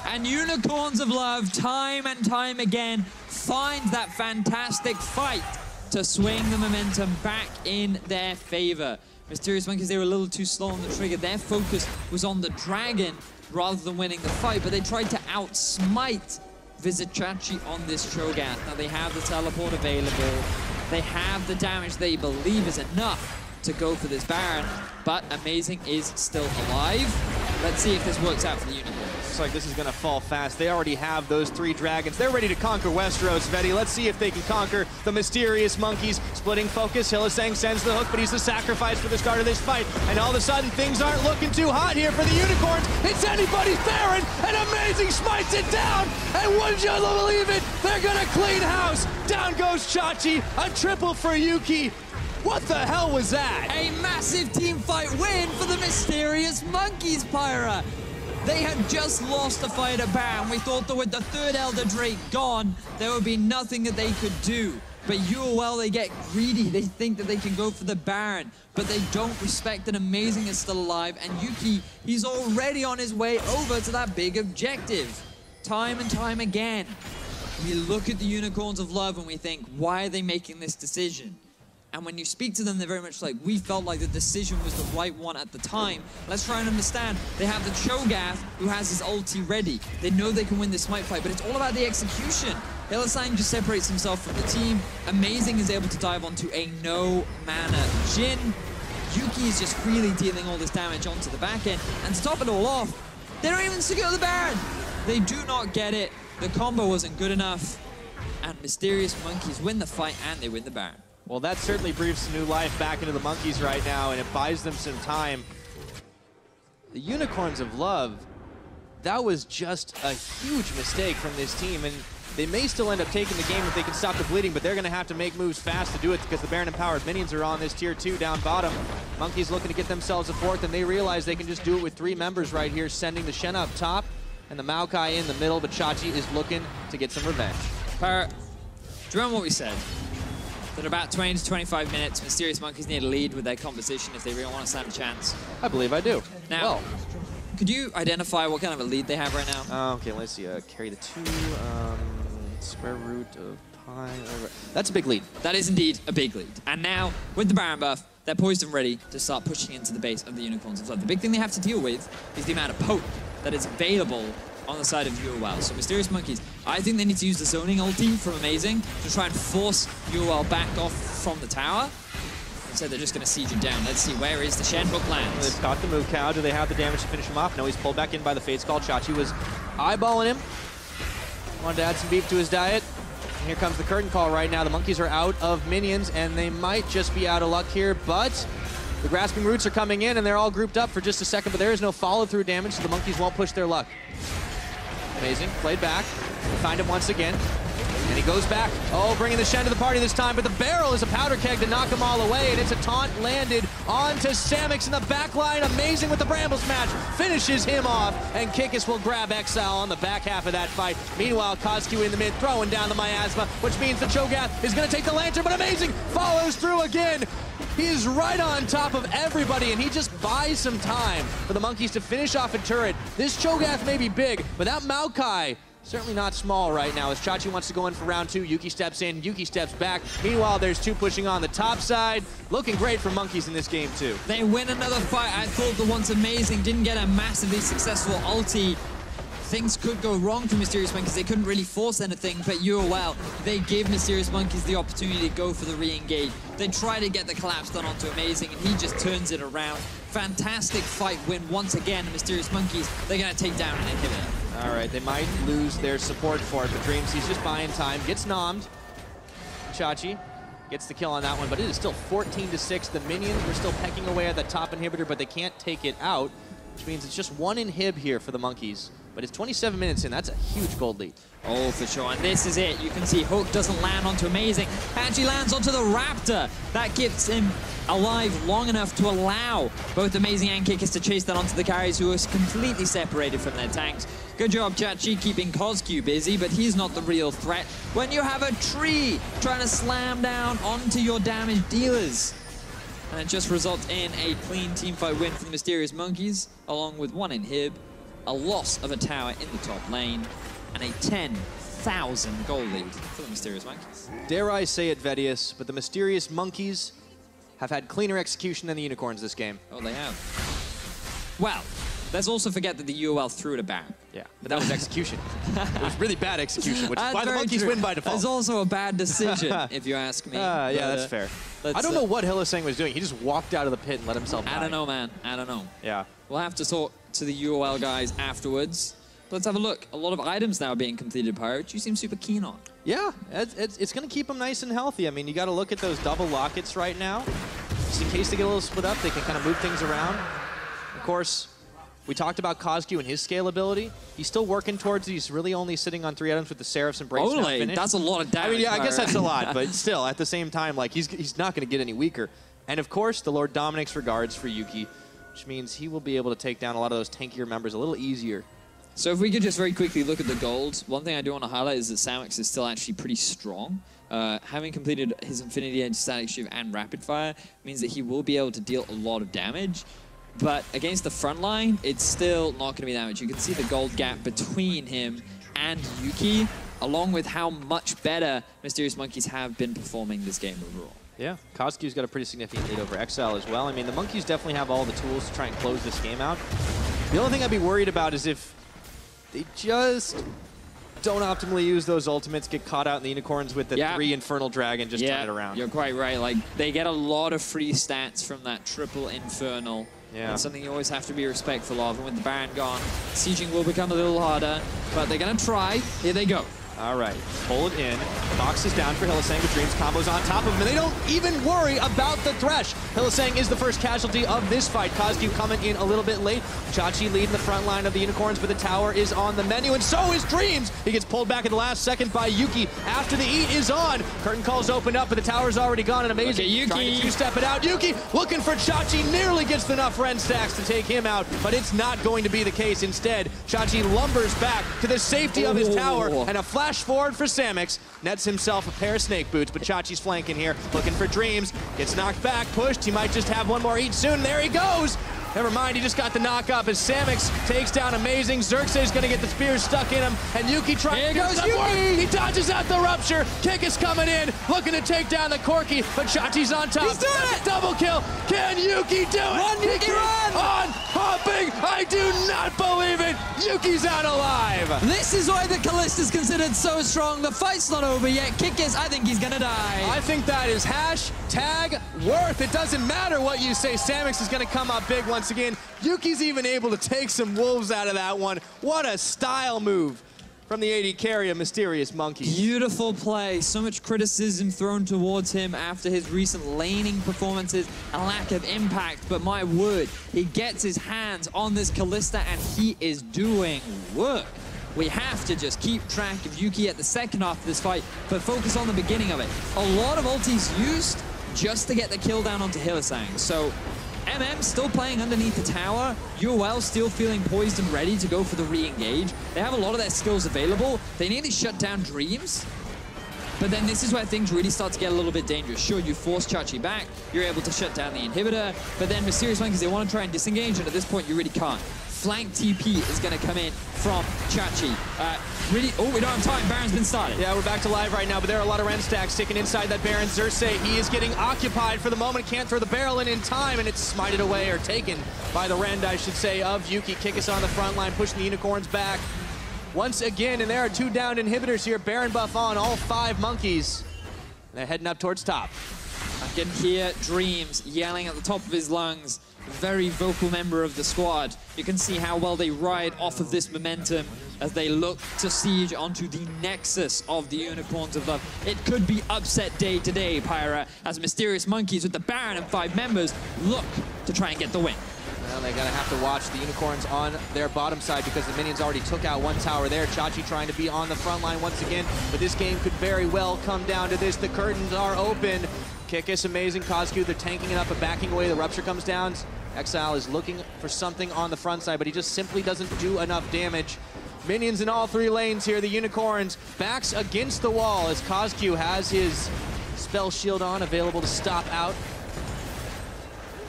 And Unicorns of Love, time and time again, find that fantastic fight to swing the momentum back in their favor. Mysterious Monkeys, they were a little too slow on the trigger. Their focus was on the dragon rather than winning the fight, but they tried to outsmite Vizichachi on this Cho'Gath. Now they have the teleport available. They have the damage they believe is enough to go for this Baron, but Amazing is still alive. Let's see if this works out for the Unicorns. looks like this is going to fall fast. They already have those 3 dragons. They're ready to conquer Westeros, Vedi. Let's see if they can conquer the mysterious monkeys. Splitting focus, Hylissang sends the hook, but he's the sacrifice for the start of this fight. And all of a sudden, things aren't looking too hot here for the unicorns. It's anybody's Baron, and Amazing smites it down. And wouldn't you believe it? They're going to clean house. Down goes Chachi, a triple for Yuki. What the hell was that? A massive team fight win for the Mysterious Monkeys, Pyra. They had just lost the fight at Baron. We thought that with the 3rd Elder Drake gone, there would be nothing that they could do. But UOL, they get greedy. They think that they can go for the Baron, but they don't respect that Amazing is still alive. And Yuki, he's already on his way over to that big objective. Time and time again, we look at the Unicorns of Love and we think, why are they making this decision? And when you speak to them, they're very much like, we felt like the decision was the right one at the time. Let's try and understand. They have the Cho'Gath, who has his ulti ready. They know they can win this smite fight, but it's all about the execution. Hylissang just separates himself from the team. Amazing is able to dive onto a no-mana Jhin. Yuki is just freely dealing all this damage onto the back end. And to top it all off, they don't even secure the Baron. They do not get it. The combo wasn't good enough. And Mysterious Monkeys win the fight, and they win the Baron. Well, that certainly breathes some new life back into the Monkeys right now, and it buys them some time. The Unicorns of Love, that was just a huge mistake from this team, and they may still end up taking the game if they can stop the bleeding, but they're going to have to make moves fast to do it because the Baron Empowered minions are on this tier 2 down bottom. Monkeys looking to get themselves a 4th, and they realize they can just do it with 3 members right here, sending the Shen up top and the Maokai in the middle, but Chachi is looking to get some revenge. Pyra, do you remember what we said? That about 20 to 25 minutes, Mysterious Monkeys need a lead with their composition if they really want to stand a chance. I believe I do. Now, could you identify what kind of a lead they have right now? Okay, let's see. Carry the 2, square root of pi. That's a big lead. That is indeed a big lead. And now, with the Baron buff, they're poised and ready to start pushing into the base of the Unicorns of Love. The big thing they have to deal with is the amount of poke that is available on the side of UOL. So Mysterious Monkeys, I think they need to use the zoning ulti from Amazing to try and force UOL back off from the tower. Instead, they're just going to siege him down. Let's see, where is the Shen hook lands? They've got the move cow. Do they have the damage to finish him off? No, he's pulled back in by the Fate's Call. Chachi was eyeballing him. Wanted to add some beef to his diet. And here comes the curtain call right now. The Monkeys are out of minions, and they might just be out of luck here, but the Grasping Roots are coming in, and they're all grouped up for just a second, but there is no follow-through damage, so the Monkeys won't push their luck. Amazing, played back, find him once again, and he goes back. Oh, bringing the Shen to the party this time, but the barrel is a powder keg to knock them all away, and it's a taunt landed onto Samix in the back line. Amazing with the Bramble Smash, finishes him off, and Kikis will grab Exile on the back half of that fight. Meanwhile, Koskyu in the mid, throwing down the Miasma, which means the Cho'Gath is going to take the Lantern, but Amazing follows through again. He is right on top of everybody, and he just buys some time for the Monkeys to finish off a turret. This Cho'Gath may be big, but that Maokai, certainly not small right now. As Chachi wants to go in for round 2, Yuki steps in, Yuki steps back. Meanwhile, there's 2 pushing on the top side. Looking great for Monkeys in this game, too. They win another fight. I thought the once Amazing didn't get a massively successful ulti. Things could go wrong for Mysterious Monkeys. They couldn't really force anything, but UOL, they give Mysterious Monkeys the opportunity to go for the re-engage. They try to get the collapse done onto Amazing, and he just turns it around. Fantastic fight win once again. Mysterious Monkeys, they're going to take down an inhibitor. All right, they might lose their support for it, but Dreams, he's just buying time. Gets nommed. Chachi gets the kill on that one, but it is still 14-6. The minions are still pecking away at the top inhibitor, but they can't take it out, which means it's just 1 inhib here for the Monkeys. But it's 27 minutes in. That's a huge gold lead. Oh, for sure. And this is it. You can see Hook doesn't land onto Amazing. Actually lands onto the Raptor. That keeps him alive long enough to allow both Amazing and Kikis to chase that onto the carries, who are completely separated from their tanks. Good job, Chachi, keeping Koskyu busy, but he's not the real threat when you have a tree trying to slam down onto your damage dealers. And it just results in a clean teamfight win for the Mysterious Monkeys, along with 1 inhib, a loss of a tower in the top lane, and a 10,000 gold lead for the Mysterious Monkeys. Dare I say it, Vedius, but the Mysterious Monkeys have had cleaner execution than the Unicorns this game. Oh, they have. Well, let's also forget that the UOL threw it a Baron. Yeah, but that was execution. It was really bad execution, which is why the Monkeys win by default. That's also a bad decision, if you ask me. Yeah, that's fair. I don't know what Hylissang was doing. He just walked out of the pit and let himself die. I don't know, man. I don't know. Yeah. We'll have to talk to the UOL guys afterwards. Let's have a look. A lot of items now being completed, Pyro, which you seem super keen on. Yeah, it's going to keep them nice and healthy. I mean, you got to look at those double lockets right now. Just in case they get a little split up, they can kind of move things around. Of course, we talked about Kozgu and his scalability. He's still working towards these, really only sitting on 3 items with the Seraph's Embrace now finished. That's a lot of damage. I mean, yeah, I guess Pyro. that's a lot, but still, at the same time, like, he's not going to get any weaker. And of course, the Lord Dominic's regards for Yuki, which means he will be able to take down a lot of those tankier members a little easier. So if we could just very quickly look at the gold, one thing I do want to highlight is that Samix is still actually pretty strong. Having completed his Infinity Edge, Static Shiv, and Rapid Fire means that he will be able to deal a lot of damage. But against the front line, it's still not going to be that much. You can see the gold gap between him and Yuki, along with how much better Mysterious Monkeys have been performing this game overall. Yeah, Kozgu's got a pretty significant lead over Exile as well. I mean, the Monkeys definitely have all the tools to try and close this game out. The only thing I'd be worried about is if they just don't optimally use those ultimates, get caught out in the Unicorns with the 3 Infernal Dragon, just turn it around. You're quite right. Like, they get a lot of free stats from that triple Infernal. Yeah. That's something you always have to be respectful of. And with the Baron gone, sieging will become a little harder, but they're going to try. Here they go. All right, pull it in. Box is down for Hylissang with Dreams. Combos on top of him, and they don't even worry about the Thresh. Hylissang is the first casualty of this fight. Kozgu coming in a little bit late. Chachi leading the front line of the Unicorns, but the tower is on the menu, and so is Dreams. He gets pulled back at the last second by Yuki after the eat is on. Curtain calls opened up, but the tower's already gone, and amazing. Yuki. Trying to two-step it out. Yuki looking for Chachi, nearly gets enough Ren stacks to take him out, but it's not going to be the case. Instead, Chachi lumbers back to the safety of his tower, and a flash forward for Samix. Nets himself a pair of snake boots, but Chachi's flanking here, looking for Dreams. Gets knocked back, pushed. He might just have one more eat soon. There he goes. Never mind, he just got the knock up as Samix takes down Amazing. Xerxes going to get the spear stuck in him, and Yuki trying to do some work. He dodges out the rupture. Kick is coming in, looking to take down the Corki, but Chachi's on top. He's doing it! Double kill. Can Yuki do it? Run, Yuki, run! On hopping. I do not believe it. Yuki's out alive. This is why the Callista's considered so strong. The fight's not over yet. Kikis, I think he's going to die. I think that is hashtag worth. It doesn't matter what you say. Samix is going to come up big once again. Yuki's even able to take some wolves out of that one. What a style move from the AD carry of Mysterious Monkeys. Beautiful play. So much criticism thrown towards him after his recent laning performances, a lack of impact, but my word, he gets his hands on this Callista and he is doing work. We have to just keep track of Yuki at the second half of this fight, but focus on the beginning of it. A lot of ultis used just to get the kill down onto Hylissang. So MM still playing underneath the tower. UOL still feeling poised and ready to go for the re-engage. They have a lot of their skills available. They nearly shut down Dreams. But then this is where things really start to get a little bit dangerous. Sure, you force Chachi back. You're able to shut down the inhibitor. But then Mysterious Monkeys, they want to try and disengage, and at this point, you really can't. Flank TP is going to come in from Chachi. We don't have time. Baron's been started. Yeah, we're back to live right now, but there are a lot of Ren stacks sticking inside that Baron. Xerxes, he is getting occupied for the moment. Can't throw the barrel in time, and it's smited away, or taken by the Rend, I should say, of Yuki. Kikis on the front line, pushing the Unicorns back once again, and there are 2 down inhibitors here. Baron buff on all 5 Monkeys. They're heading up towards top. I can hear Dreams yelling at the top of his lungs. Very vocal member of the squad. You can see how well they ride off of this momentum as they look to siege onto the nexus of the Unicorns of Love. It could be upset day today, Pyra, as Mysterious Monkeys with the Baron and 5 members look to try and get the win. Well, they're going to have to watch the Unicorns on their bottom side because the minions already took out 1 tower there. Chachi trying to be on the front line once again, but this game could very well come down to this. The curtains are open. Kikis, Amazing, Kozgu, they're tanking it up and backing away. The rupture comes down. Exile is looking for something on the front side, but he just simply doesn't do enough damage. Minions in all 3 lanes here. The Unicorns backs against the wall as Kozgu has his spell shield on, available to stop out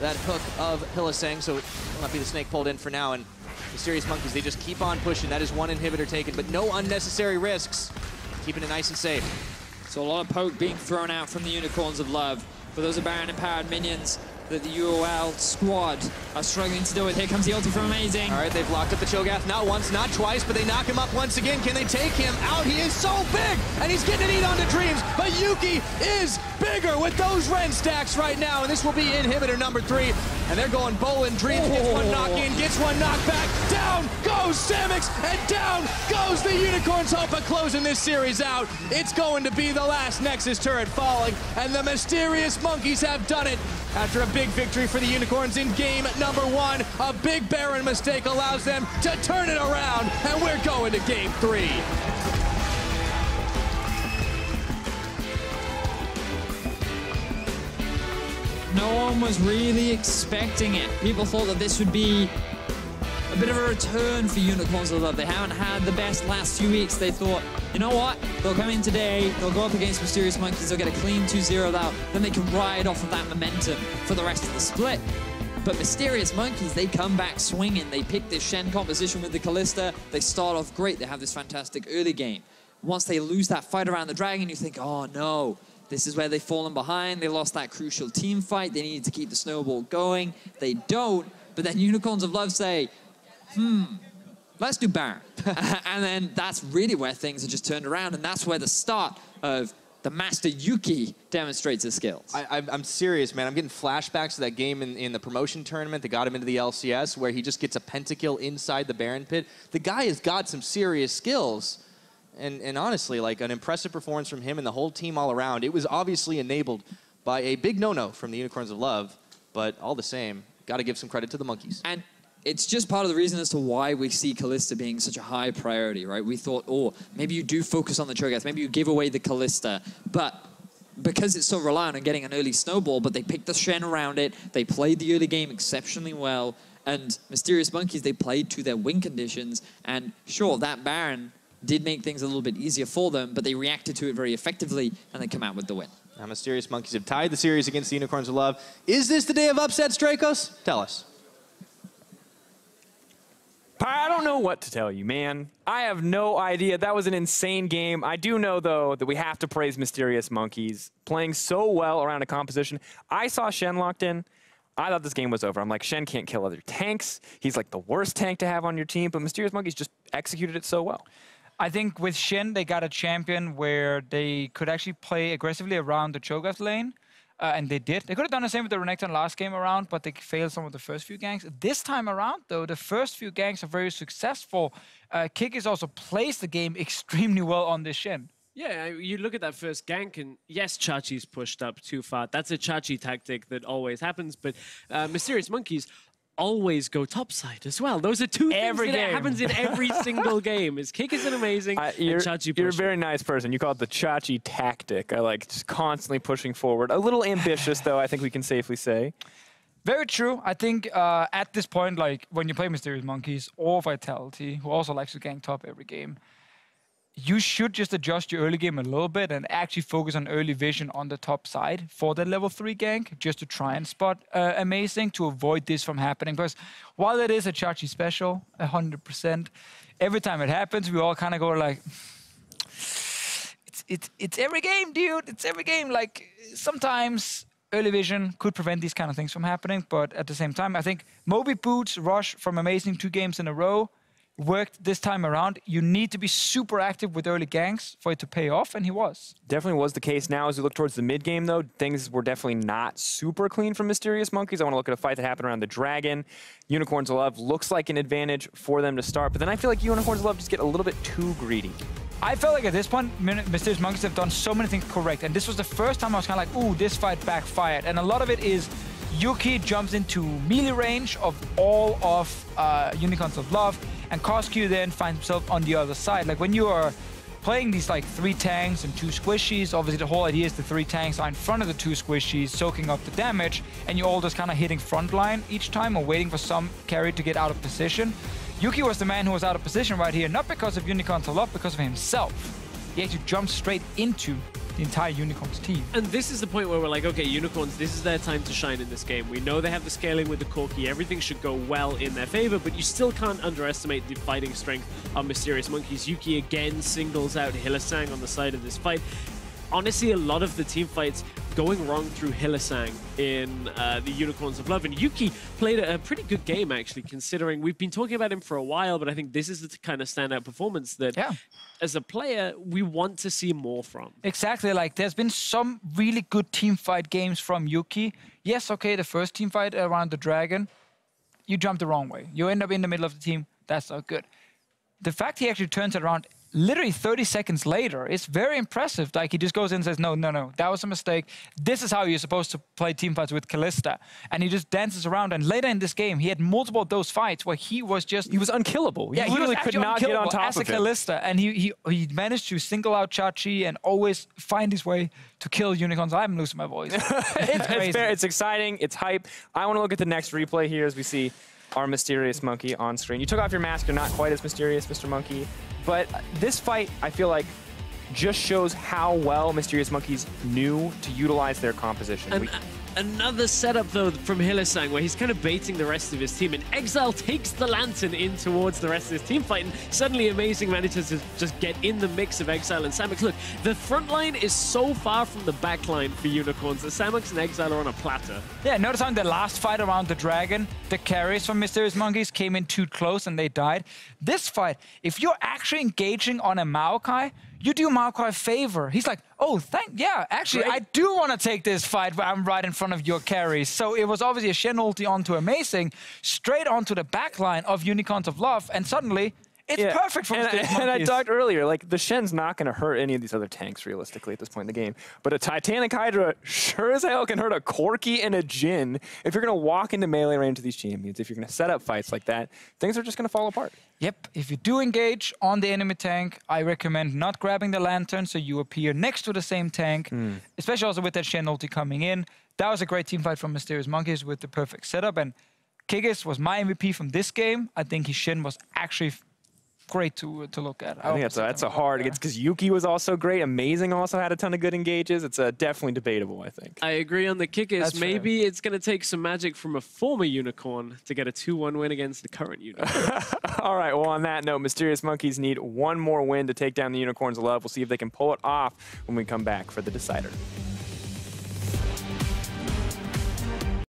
that hook of Hylissang, so it will not be the snake pulled in for now. And Mysterious Monkeys, they just keep on pushing. That is 1 inhibitor taken, but no unnecessary risks. Keeping it nice and safe. So a lot of poke being thrown out from the Unicorns of Love. For those Baron empowered minions that the UOL squad are struggling to deal with. Here comes the ulti from Amazing. All right, they've locked up the Cho'Gath not once, not twice, but they knock him up once again. Can they take him out? He is so big, and he's getting an eat onto Dreams, but Yuki is big. bigger with those Ren stacks right now, and this will be inhibitor number 3. And they're going bowling. Dreams gets one knock in, gets one knock back. Down goes Samix, and down goes the Unicorns. Hope of closing this series out. It's going to be the last Nexus turret falling, and the Mysterious Monkeys have done it. After a big victory for the Unicorns in game number 1, a big Baron mistake allows them to turn it around, and we're going to game 3. No one was really expecting it. People thought that this would be a bit of a return for Unicorns of Love. They haven't had the best last few weeks. They thought, you know what? They'll come in today, they'll go up against Mysterious Monkeys, they'll get a clean 2-0 out, then they can ride off of that momentum for the rest of the split. But Mysterious Monkeys, they come back swinging. They pick this Shen composition with the Kalista. They start off great. They have this fantastic early game. Once they lose that fight around the dragon, you think, oh no, this is where they've fallen behind. They lost that crucial team fight. They needed to keep the snowball going. They don't. But then Unicorns of Love say, let's do Baron. And then that's really where things are just turned around. And that's where the start of the Master Yuki demonstrates his skills. I'm serious, man. I'm getting flashbacks to that game in the promotion tournament that got him into the LCS, where he just gets a pentakill inside the Baron pit. The guy has got some serious skills. And honestly, like, an impressive performance from him and the whole team all around. It was obviously enabled by a big no-no from the Unicorns of Love, but all the same, got to give some credit to the Monkeys. And it's just part of the reason as to why we see Kalista being such a high priority, right? We thought, oh, maybe you do focus on the Cho'Gath, maybe you give away the Kalista, but because it's so reliant on getting an early snowball, but they picked the Shen around it, they played the early game exceptionally well, and Mysterious Monkeys, they played to their win conditions, and sure, that Baron did make things a little bit easier for them, but they reacted to it very effectively, and they come out with the win. Now, Mysterious Monkeys have tied the series against the Unicorns of Love. Is this the day of upsets, Dracos? Tell us. I don't know what to tell you, man. I have no idea. That was an insane game. I do know, though, that we have to praise Mysterious Monkeys. Playing so well around a composition. I saw Shen locked in. I thought this game was over. I'm like, Shen can't kill other tanks. He's like the worst tank to have on your team, but Mysterious Monkeys just executed it so well. I think with Shen, they got a champion where they could actually play aggressively around the Cho'Gath lane, and they did. They could have done the same with the Renekton last game around, but they failed some of the first few ganks. This time around, though, the first few ganks are very successful. Kikis also plays the game extremely well on this Shen. Yeah, you look at that first gank, and yes, Chachi's pushed up too far. That's a Chachi tactic that always happens, but Mysterious Monkeys always go topside as well. Those are two things that happens in every single game. Is Kick is an amazing and Chachi push. You're a very nice person. You call it the Chachi tactic. I like just constantly pushing forward. A little ambitious, though, I think we can safely say. Very true. I think at this point, like when you play Mysterious Monkeys or Vitality, who also likes to gank top every game, you should just adjust your early game a little bit and actually focus on early vision on the top side for the level 3 gank, just to try and spot Amazing to avoid this from happening. Because while it is a Chachi special, 100%, every time it happens, we all kind of go like, it's every game, dude. It's every game. Like, sometimes early vision could prevent these kind of things from happening, but at the same time, I think Moby Boots Rush from Amazing 2 games in a row worked this time around. You need to be super active with early ganks for it to pay off, and he was. Definitely was the case. Now, as we look towards the mid-game, though, things were definitely not super clean from Mysterious Monkeys. I want to look at a fight that happened around the Dragon. Unicorns of Love looks like an advantage for them to start, but then I feel like Unicorns of Love just get a little bit too greedy. I felt like at this point, Mysterious Monkeys have done so many things correct, and this was the first time I was kind of like, ooh, this fight backfired. And a lot of it is Yuki jumps into melee range of all of Unicorns of Love, and Cosq then finds himself on the other side. Like when you are playing these like 3 tanks and 2 squishies, obviously the whole idea is the 3 tanks are in front of the 2 squishies, soaking up the damage, and you're all just kind of hitting frontline each time or waiting for some carry to get out of position. Yuki was the man who was out of position right here, not because of Unicorns of Love, because of himself. He actually jumped straight into the entire Unicorns team. And this is the point where we're like, okay, Unicorns, this is their time to shine in this game. We know they have the scaling with the Corki. Everything should go well in their favor, but you still can't underestimate the fighting strength of Mysterious Monkeys. Yuki again singles out Hylissang on the side of this fight. honestly, a lot of the team fights going wrong through Hylissang in the Unicorns of Love. And Yuki played a pretty good game, actually, considering we've been talking about him for a while, but I think this is the kind of standout performance that, as a player, we want to see more from. Exactly. Like, there's been some really good team fight games from Yuki. Yes, okay, the first team fight around the Dragon, you jumped the wrong way. You end up in the middle of the team. That's not good. The fact he actually turns it around literally 30 seconds later is very impressive. Like, he just goes in and says, no, that was a mistake. This is how you're supposed to play team fights with Kalista. And he just dances around. And later in this game, he had multiple of those fights where he was just... He was unkillable. Yeah, he really could not get on top as a Kalista. And he managed to single out Chachi and always find his way to kill Unicorns. I'm losing my voice. It's crazy. It's fair. It's exciting. It's hype. I want to look at the next replay here as we see our Mysterious Monkey on screen. You took off your mask. You're not quite as mysterious, Mr. Monkey. But this fight, I feel like, just shows how well Mysterious Monkeys knew to utilize their composition. Another setup, though, from Hylissang, where he's kind of baiting the rest of his team. And Exile takes the Lantern in towards the rest of his team fight. And suddenly Amazing manages to just get in the mix of Exile and Samux. Look, the front line is so far from the back line for Unicorns that Samux and Exile are on a platter. Yeah, notice on the last fight around the Dragon, the carries from Mysterious Monkeys came in too close and they died. This fight, if you're actually engaging on a Maokai, you do Maokai a favor. He's like, oh, actually, great. I do want to take this fight where I'm right in front of your carries. So it was obviously a Shen ulti onto Amazing, straight onto the back line of Unicorns of Love, and suddenly it's perfect for Mysterious Monkeys. And I talked earlier, like, the Shen's not going to hurt any of these other tanks, realistically, at this point in the game. But a Titanic Hydra sure as hell can hurt a Corki and a Jhin. If you're going to walk into melee range of these champions, if you're going to set up fights like that, things are just going to fall apart. Yep, if you do engage on the enemy tank, I recommend not grabbing the Lantern so you appear next to the same tank, especially also with that Shen ulti coming in. That was a great team fight from Mysterious Monkeys with the perfect setup, and Kigis was my MVP from this game. I think his Shen was actually great to look at. I think that's a hard, because Yuki was also great. Amazing also had a ton of good engages. It's definitely debatable, I think. I agree on the Kikis. Maybe it's going to take some magic from a former Unicorn to get a 2-1 win against the current Unicorn. All right, well, on that note, Mysterious Monkeys need one more win to take down the Unicorns of Love. We'll see if they can pull it off when we come back for the decider.